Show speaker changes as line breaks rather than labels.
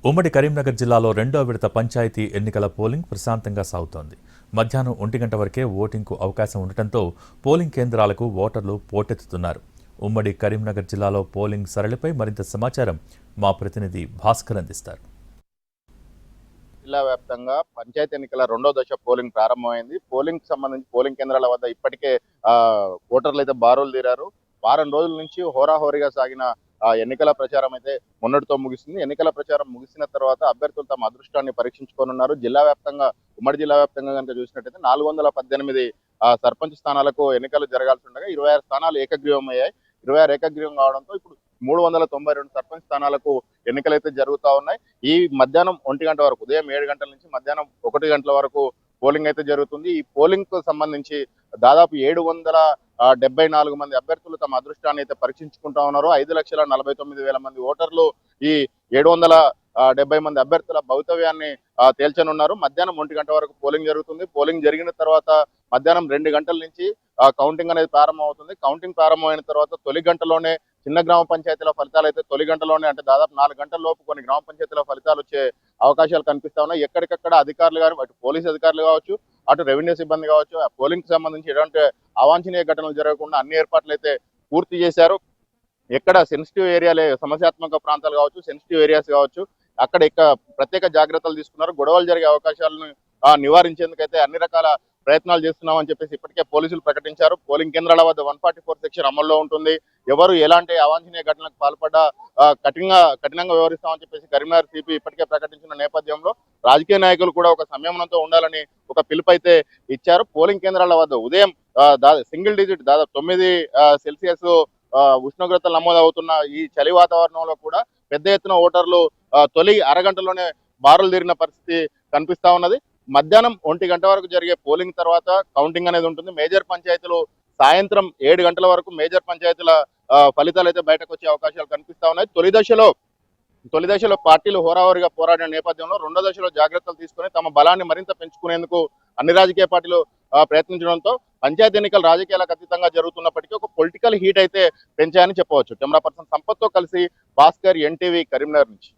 ఉమ్మడి కరీంనగర్ జిల్లాలో రెండో విడత పంచాయతీ ఎన్నికల పోలింగ్ ప్రశాంతంగా సాగుతోంది. మధ్యాహ్నం 1 గంట వరకే ఓటింగ్కు అవకాశం ఉండటంతో పోలింగ్ కేంద్రాలకు ఓటర్లు పోటెత్తుతున్నారు. ఉమ్మడి కరీంనగర్ జిల్లాలో పోలింగ్ సరళిపై మరింత సమాచారం మా ప్రతినిధి భాస్కర్ అందిస్తారు.
జిల్లా వ్యాప్తంగా పంచాయతీ ఎన్నికల రెండో దశ పోలింగ్ ప్రారంభమైంది. పోలింగ్ సంబంధించి పోలింగ్ కేంద్రాల వద్ద ఇప్పటికే ఓటర్లు అయితే బారులు తీరారు. వారం రోజుల నుంచి హోరాహోరీగా సాగిన ఎన్నికల ప్రచారం అయితే మొన్నటితో ముగిసింది. ఎన్నికల ప్రచారం ముగిసిన తర్వాత అభ్యర్థులు తమ అదృష్టాన్ని పరీక్షించుకోనున్నారు. జిల్లా వ్యాప్తంగా ఉమ్మడి జిల్లా వ్యాప్తంగా కనుక చూసినట్టయితే 418 సర్పంచ్ స్థానాలకు ఎన్నికలు జరగాల్సి ఉండగా 26 స్థానాలు ఏకగ్రీవం అయ్యాయి. 26 ఏకగ్రీవం కావడంతో ఇప్పుడు 392 సర్పంచ్ స్థానాలకు ఎన్నికలైతే జరుగుతూ ఉన్నాయి. ఈ మధ్యాహ్నం 1 గంట వరకు, ఉదయం 7 గంటల నుంచి మధ్యాహ్నం 1 గంటల వరకు పోలింగ్ అయితే జరుగుతుంది. ఈ పోలింగ్ కు సంబంధించి దాదాపు 774 మంది అభ్యర్థులు తమ అదృష్టాన్ని అయితే పరీక్షించుకుంటా ఉన్నారు. 5,49,000 మంది ఓటర్లు ఈ 770 మంది అభ్యర్థుల భవితవ్యాన్ని తేల్చనున్నారు. మధ్యాహ్నం 1 గంట వరకు పోలింగ్ జరుగుతుంది. పోలింగ్ జరిగిన తర్వాత మధ్యాహ్నం 2 గంటల నుంచి కౌంటింగ్ అనేది ప్రారంభం అవుతుంది. కౌంటింగ్ ప్రారంభమైన తర్వాత తొలి గంటలోనే చిన్న గ్రామ పంచాయతీల ఫలితాలు అయితే తొలి గంటలోనే, అంటే దాదాపు 4 గంటల లోపు కొన్ని గ్రామ పంచాయతీల ఫలితాలు వచ్చే అవకాశాలు కనిపిస్తా ఉన్నాయి. ఎక్కడికక్కడ అధికారులు గారు, అటు పోలీసు అధికారులు కావచ్చు, అటు రెవెన్యూ సిబ్బంది కావచ్చు, ఆ పోలింగ్ కి సంబంధించి ఎటువంటి అవాంఛనీయ ఘటనలు జరగకుండా అన్ని ఏర్పాట్లు అయితే పూర్తి చేశారు. ఎక్కడ సెన్సిటివ్ ఏరియాలే, సమస్యాత్మక ప్రాంతాలు కావచ్చు, సెన్సిటివ్ ఏరియాస్ కావచ్చు, అక్కడ ప్రత్యేక జాగ్రత్తలు తీసుకున్నారు. గొడవలు జరిగే అవకాశాలను నివారించేందుకైతే అన్ని రకాల ప్రయత్నాలు చేస్తున్నామని చెప్పేసి ఇప్పటికే పోలీసులు ప్రకటించారు. పోలింగ్ కేంద్రాల వద్ద 144 సెక్షన్ అమల్లో ఉంటుంది. ఎవరు ఎలాంటి అవాంఛనీయ ఘటనలకు పాల్పడ్డా కఠినంగా వ్యవహరిస్తామని చెప్పేసి కరీంనగర్ సిపి ఇప్పటికే ప్రకటించిన నేపథ్యంలో రాజకీయ నాయకులు కూడా ఒక సంయమనంతో ఉండాలని ఒక పిలుపు అయితే ఇచ్చారు. పోలింగ్ కేంద్రాల వద్ద ఉదయం సింగిల్ డిజిట్ దాదాపు 9 సెల్సియస్ ఉష్ణోగ్రతలు నమోదవుతున్న ఈ చలి వాతావరణంలో కూడా పెద్ద ఎత్తున ఓటర్లు తొలి అరగంటలోనే బారులు తీరిన పరిస్థితి కనిపిస్తా ఉన్నది. మధ్యాహ్నం 1 గంట వరకు జరిగే పోలింగ్ తర్వాత కౌంటింగ్ అనేది ఉంటుంది. మేజర్ పంచాయతీలు సాయంత్రం 7 గంటల వరకు మేజర్ పంచాయతీల ఫలితాలు అయితే బయటకు వచ్చే అవకాశాలు కనిపిస్తా ఉన్నాయి. తొలి దశలో పార్టీలు హోరాహోరీగా పోరాడిన నేపథ్యంలో రెండో దశలో జాగ్రత్తలు తీసుకుని తమ బలాన్ని మరింత పెంచుకునేందుకు అన్ని రాజకీయ పార్టీలు ప్రయత్నించడంతో పంచాయతీ ఎన్నికలు రాజకీయాలకు అతీతంగా జరుగుతున్నప్పటికీ ఒక పొలిటికల్ హీట్ అయితే పెంచాయని చెప్పవచ్చు. కెమెరా పర్సన్ సంపత్తో కలిసి భాస్కర్, ఎన్టీవీ, కరీంనగర్ నుంచి.